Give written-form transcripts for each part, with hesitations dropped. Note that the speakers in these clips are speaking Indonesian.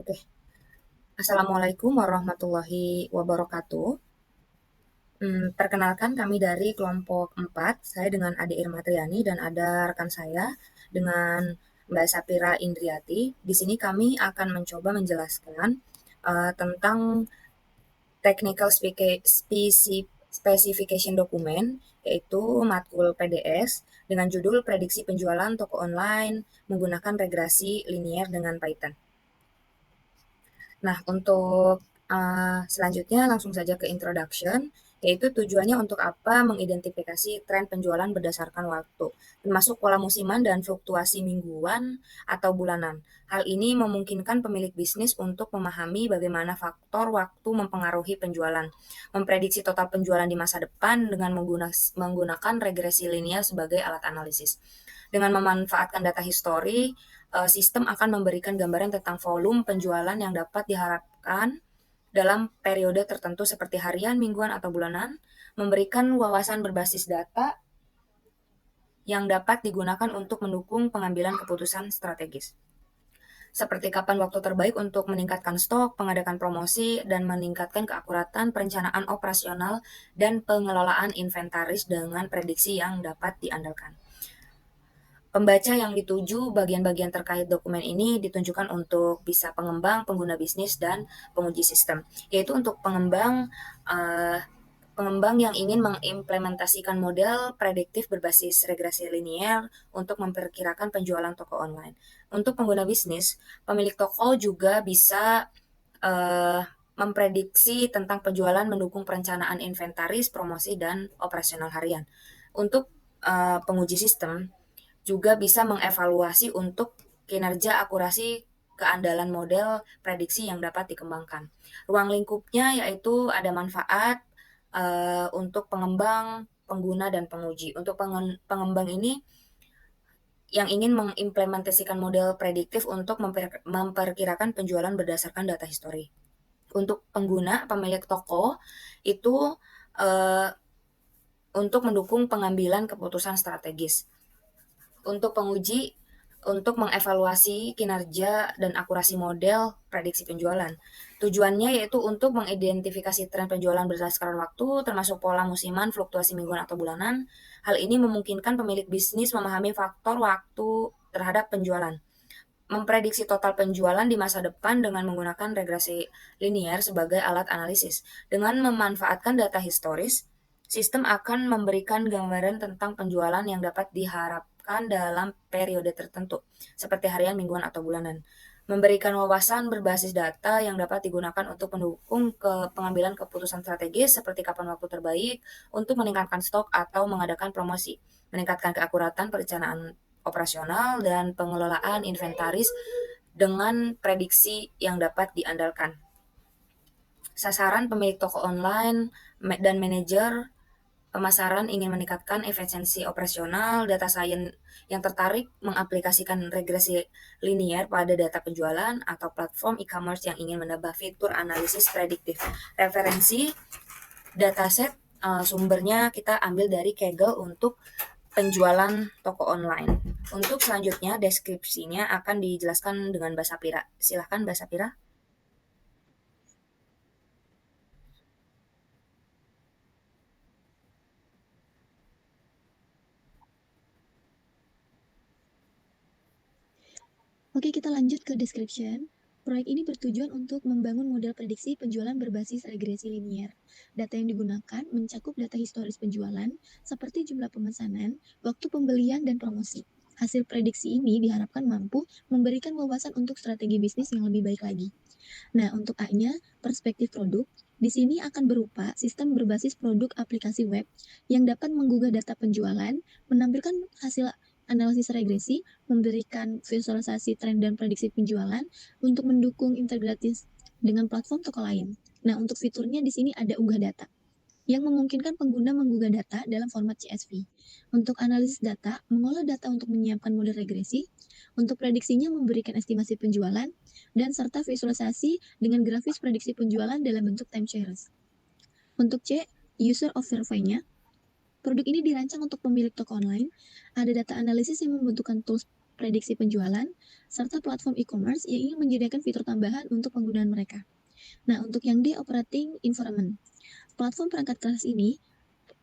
Oke. Assalamualaikum warahmatullahi wabarakatuh. Perkenalkan kami dari kelompok 4. Saya dengan Ade Irma Triani dan ada rekan saya dengan Mbak Sapira Indriati. Di sini kami akan mencoba menjelaskan tentang technical specification dokumen, yaitu matkul PDS dengan judul Prediksi Penjualan Toko Online Menggunakan Regresi Linier dengan Python. Nah, untuk selanjutnya langsung saja ke introduction, yaitu tujuannya untuk apa mengidentifikasi tren penjualan berdasarkan waktu, termasuk pola musiman dan fluktuasi mingguan atau bulanan. Hal ini memungkinkan pemilik bisnis untuk memahami bagaimana faktor waktu mempengaruhi penjualan, memprediksi total penjualan di masa depan dengan menggunakan regresi linear sebagai alat analisis. Dengan memanfaatkan data histori, sistem akan memberikan gambaran tentang volume penjualan yang dapat diharapkan dalam periode tertentu seperti harian, mingguan, atau bulanan, memberikan wawasan berbasis data yang dapat digunakan untuk mendukung pengambilan keputusan strategis. Seperti kapan waktu terbaik untuk meningkatkan stok, mengadakan promosi, dan meningkatkan keakuratan perencanaan operasional dan pengelolaan inventaris dengan prediksi yang dapat diandalkan. Pembaca yang dituju bagian-bagian terkait dokumen ini ditunjukkan untuk bisa pengembang, pengguna bisnis, dan penguji sistem. Yaitu untuk pengembang yang ingin mengimplementasikan model prediktif berbasis regresi linear untuk memperkirakan penjualan toko online. Untuk pengguna bisnis, pemilik toko juga bisa memprediksi tentang penjualan mendukung perencanaan inventaris, promosi, dan operasional harian. Untuk penguji sistem, juga bisa mengevaluasi untuk kinerja akurasi keandalan model prediksi yang dapat dikembangkan. Ruang lingkupnya yaitu ada manfaat untuk pengembang, pengguna, dan penguji. Untuk pengembang ini yang ingin mengimplementasikan model prediktif untuk memperkirakan penjualan berdasarkan data histori. Untuk pengguna, pemilik toko itu uh, untuk mendukung pengambilan keputusan strategis. Untuk penguji, untuk mengevaluasi kinerja dan akurasi model prediksi penjualan. Tujuannya yaitu untuk mengidentifikasi tren penjualan berdasarkan waktu, termasuk pola musiman, fluktuasi mingguan atau bulanan. Hal ini memungkinkan pemilik bisnis memahami faktor waktu terhadap penjualan, memprediksi total penjualan di masa depan dengan menggunakan regresi linear sebagai alat analisis. Dengan memanfaatkan data historis, sistem akan memberikan gambaran tentang penjualan yang dapat diharapkan dalam periode tertentu, seperti harian, mingguan, atau bulanan. Memberikan wawasan berbasis data yang dapat digunakan untuk mendukung pengambilan keputusan strategis seperti kapan waktu terbaik untuk meningkatkan stok atau mengadakan promosi, meningkatkan keakuratan perencanaan operasional dan pengelolaan inventaris dengan prediksi yang dapat diandalkan. Sasaran pemilik toko online dan manajer pemasaran ingin meningkatkan efisiensi operasional, data sains yang tertarik mengaplikasikan regresi linier pada data penjualan, atau platform e-commerce yang ingin menambah fitur analisis prediktif. Referensi dataset sumbernya kita ambil dari Kaggle untuk penjualan toko online. Untuk selanjutnya deskripsinya akan dijelaskan dengan Mbak Sapira. Silahkan Mbak Sapira. Oke, kita lanjut ke description. Proyek ini bertujuan untuk membangun model prediksi penjualan berbasis regresi linier. Data yang digunakan mencakup data historis penjualan, seperti jumlah pemesanan, waktu pembelian, dan promosi. Hasil prediksi ini diharapkan mampu memberikan wawasan untuk strategi bisnis yang lebih baik lagi. Nah, untuk A-nya, perspektif produk, di sini akan berupa sistem berbasis produk aplikasi web yang dapat menggugah data penjualan, menampilkan hasil analisis regresi, memberikan visualisasi tren dan prediksi penjualan untuk mendukung integratif dengan platform toko lain. Nah, untuk fiturnya di sini ada unggah data yang memungkinkan pengguna menggugah data dalam format CSV. Untuk analisis data, mengolah data untuk menyiapkan model regresi, untuk prediksinya memberikan estimasi penjualan, dan serta visualisasi dengan grafis prediksi penjualan dalam bentuk time series. Untuk C, user of survey-nya, produk ini dirancang untuk pemilik toko online. Ada data analisis yang membutuhkan tools prediksi penjualan, serta platform e-commerce yang ingin menyediakan fitur tambahan untuk penggunaan mereka. Nah, untuk yang D operating environment, platform perangkat keras ini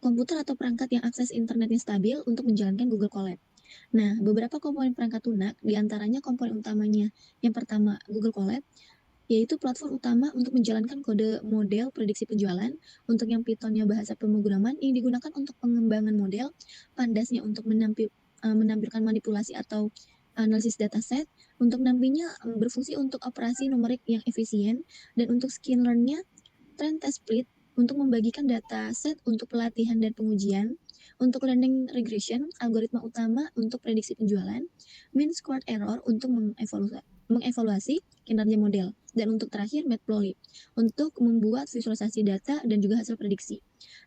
komputer atau perangkat yang akses internetnya stabil untuk menjalankan Google Colab. Nah, beberapa komponen perangkat lunak, diantaranya komponen utamanya. Yang pertama, Google Colab, yaitu platform utama untuk menjalankan kode model prediksi penjualan. Untuk yang Python-nya bahasa pemrograman yang digunakan untuk pengembangan model, Pandasnya untuk menampilkan manipulasi atau analisis dataset, untuk NumPy-nya berfungsi untuk operasi numerik yang efisien, dan untuk sklearn-nya Trend Test Split untuk membagikan data set untuk pelatihan dan pengujian, untuk learning regression, algoritma utama untuk prediksi penjualan, mean squared error untuk mengevaluasi kinerja model, dan untuk terakhir Matplotlib untuk membuat visualisasi data dan juga hasil prediksi.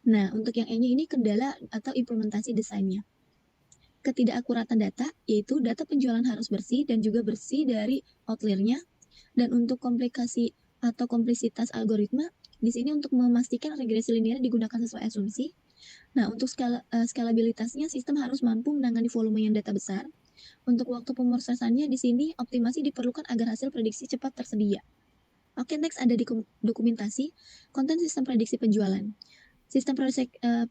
Nah, untuk yang E-nya ini kendala atau implementasi desainnya. Ketidakakuratan data, yaitu data penjualan harus bersih dan juga bersih dari outlier-nya, dan untuk komplikasi atau kompleksitas algoritma, di sini untuk memastikan regresi linear digunakan sesuai asumsi. Nah, untuk skalabilitasnya, sistem harus mampu menangani volume yang data besar. Untuk waktu pemrosesannya, di sini optimasi diperlukan agar hasil prediksi cepat tersedia. Oke, next ada di dokumentasi konten sistem prediksi penjualan. Sistem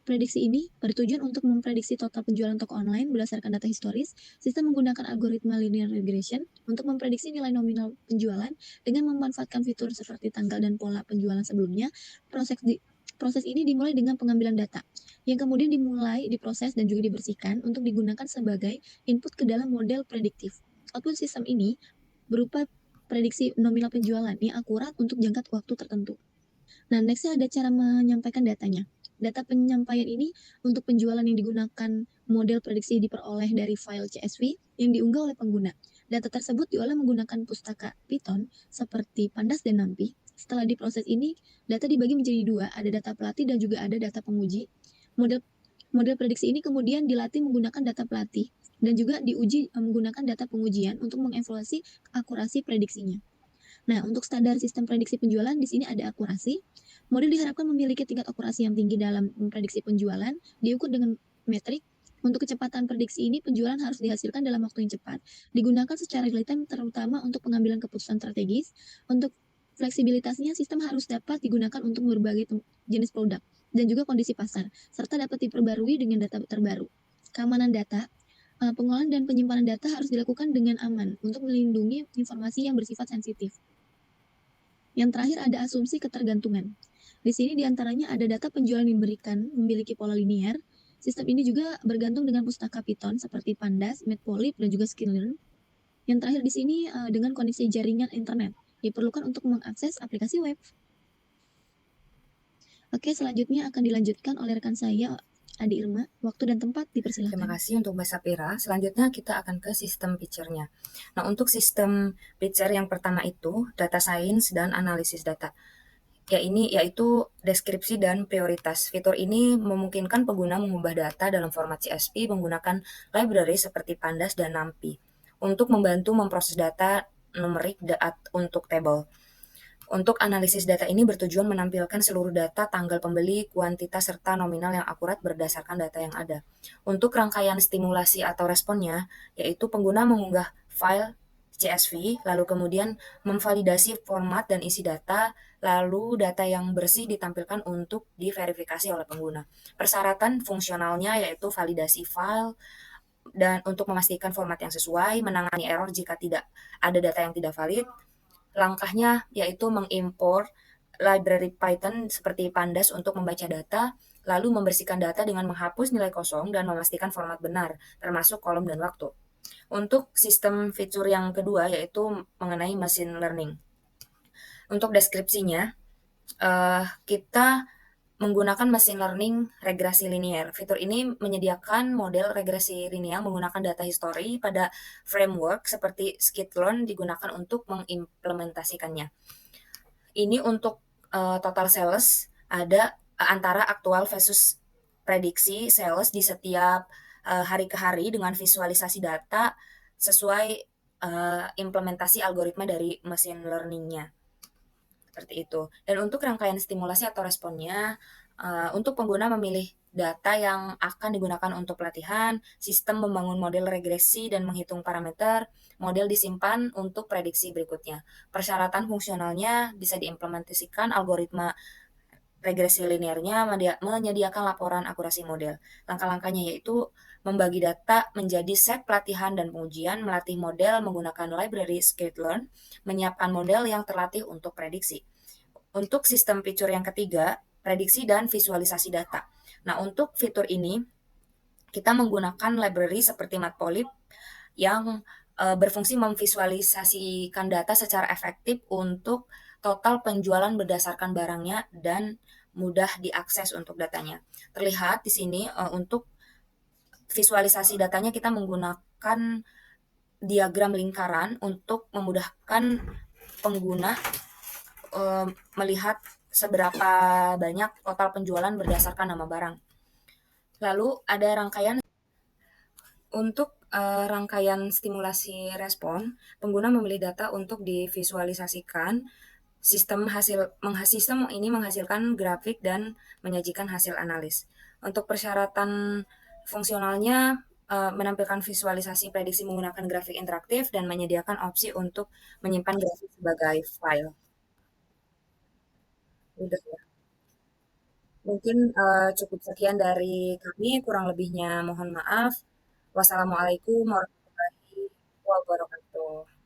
prediksi ini bertujuan untuk memprediksi total penjualan toko online berdasarkan data historis. Sistem menggunakan algoritma linear regression untuk memprediksi nilai nominal penjualan dengan memanfaatkan fitur seperti tanggal dan pola penjualan sebelumnya. Proses ini dimulai dengan pengambilan data, yang kemudian diproses dan juga dibersihkan untuk digunakan sebagai input ke dalam model prediktif. Output sistem ini berupa prediksi nominal penjualan yang akurat untuk jangka waktu tertentu. Nah, nextnya ada cara menyampaikan datanya. Data penyampaian ini untuk penjualan yang digunakan model prediksi diperoleh dari file CSV yang diunggah oleh pengguna. Data tersebut diolah menggunakan pustaka Python seperti Pandas dan NumPy. Setelah diproses ini, data dibagi menjadi dua, ada data pelatih dan juga ada data penguji. Model prediksi ini kemudian dilatih menggunakan data pelatih dan juga diuji menggunakan data pengujian untuk mengevaluasi akurasi prediksinya. Nah, untuk standar sistem prediksi penjualan di sini ada akurasi. Model diharapkan memiliki tingkat akurasi yang tinggi dalam memprediksi penjualan, diukur dengan metrik. Untuk kecepatan prediksi ini, penjualan harus dihasilkan dalam waktu yang cepat, digunakan secara real time terutama untuk pengambilan keputusan strategis. Untuk fleksibilitasnya, sistem harus dapat digunakan untuk berbagai jenis produk dan juga kondisi pasar, serta dapat diperbarui dengan data terbaru. Keamanan data, pengolahan dan penyimpanan data harus dilakukan dengan aman untuk melindungi informasi yang bersifat sensitif. Yang terakhir ada asumsi ketergantungan. Di sini diantaranya ada data penjualan yang diberikan memiliki pola linear. Sistem ini juga bergantung dengan pustaka Python seperti Pandas, Matplotlib, dan juga sklearn. Yang terakhir di sini dengan kondisi jaringan internet diperlukan untuk mengakses aplikasi web. Oke, selanjutnya akan dilanjutkan oleh rekan saya, Adi Irma. Waktu dan tempat dipersilakan. Terima kasih untuk Mbak Sapira. Selanjutnya kita akan ke sistem picture-nya. Nah, untuk sistem picture yang pertama itu data science dan analisis data. Yaitu deskripsi dan prioritas. Fitur ini memungkinkan pengguna mengubah data dalam format CSV menggunakan library seperti Pandas dan NumPy untuk membantu memproses data numerik untuk tabel. Untuk analisis data ini bertujuan menampilkan seluruh data tanggal pembeli, kuantitas, serta nominal yang akurat berdasarkan data yang ada. Untuk rangkaian stimulasi atau responnya, yaitu pengguna mengunggah file CSV, lalu kemudian memvalidasi format dan isi data, lalu data yang bersih ditampilkan untuk diverifikasi oleh pengguna. Persyaratan fungsionalnya yaitu validasi file, dan untuk memastikan format yang sesuai, menangani error jika tidak ada data yang tidak valid. Langkahnya yaitu mengimpor library Python seperti Pandas untuk membaca data, lalu membersihkan data dengan menghapus nilai kosong dan memastikan format benar, termasuk kolom dan waktu. Untuk sistem fitur yang kedua yaitu mengenai machine learning. Untuk deskripsinya, kita menggunakan machine learning regresi linear. Fitur ini menyediakan model regresi linear menggunakan data history pada framework seperti sklearn digunakan untuk mengimplementasikannya. Ini untuk total sales ada antara aktual versus prediksi sales di setiap hari ke hari dengan visualisasi data sesuai implementasi algoritma dari machine learning-nya. Seperti itu. Dan untuk rangkaian stimulasi atau responnya, untuk pengguna memilih data yang akan digunakan untuk pelatihan, sistem membangun model regresi dan menghitung parameter, model disimpan untuk prediksi berikutnya. Persyaratan fungsionalnya bisa diimplementasikan algoritma regresi linearnya menyediakan laporan akurasi model. Langkah-langkahnya yaitu membagi data menjadi set pelatihan dan pengujian, melatih model menggunakan library scikit-learn, menyiapkan model yang terlatih untuk prediksi. Untuk sistem fitur yang ketiga, prediksi dan visualisasi data. Nah, untuk fitur ini kita menggunakan library seperti Matplotlib yang berfungsi memvisualisasikan data secara efektif untuk total penjualan berdasarkan barangnya dan mudah diakses untuk datanya. Terlihat di sini untuk visualisasi datanya kita menggunakan diagram lingkaran untuk memudahkan pengguna melihat seberapa banyak total penjualan berdasarkan nama barang. Lalu ada rangkaian untuk rangkaian stimulasi respon, pengguna memilih data untuk divisualisasikan. Sistem ini menghasilkan grafik dan menyajikan hasil analis. Untuk persyaratan fungsionalnya menampilkan visualisasi prediksi menggunakan grafik interaktif dan menyediakan opsi untuk menyimpan grafik sebagai file. Udah ya. Mungkin cukup sekian dari kami, kurang lebihnya mohon maaf. Wassalamualaikum warahmatullahi wabarakatuh.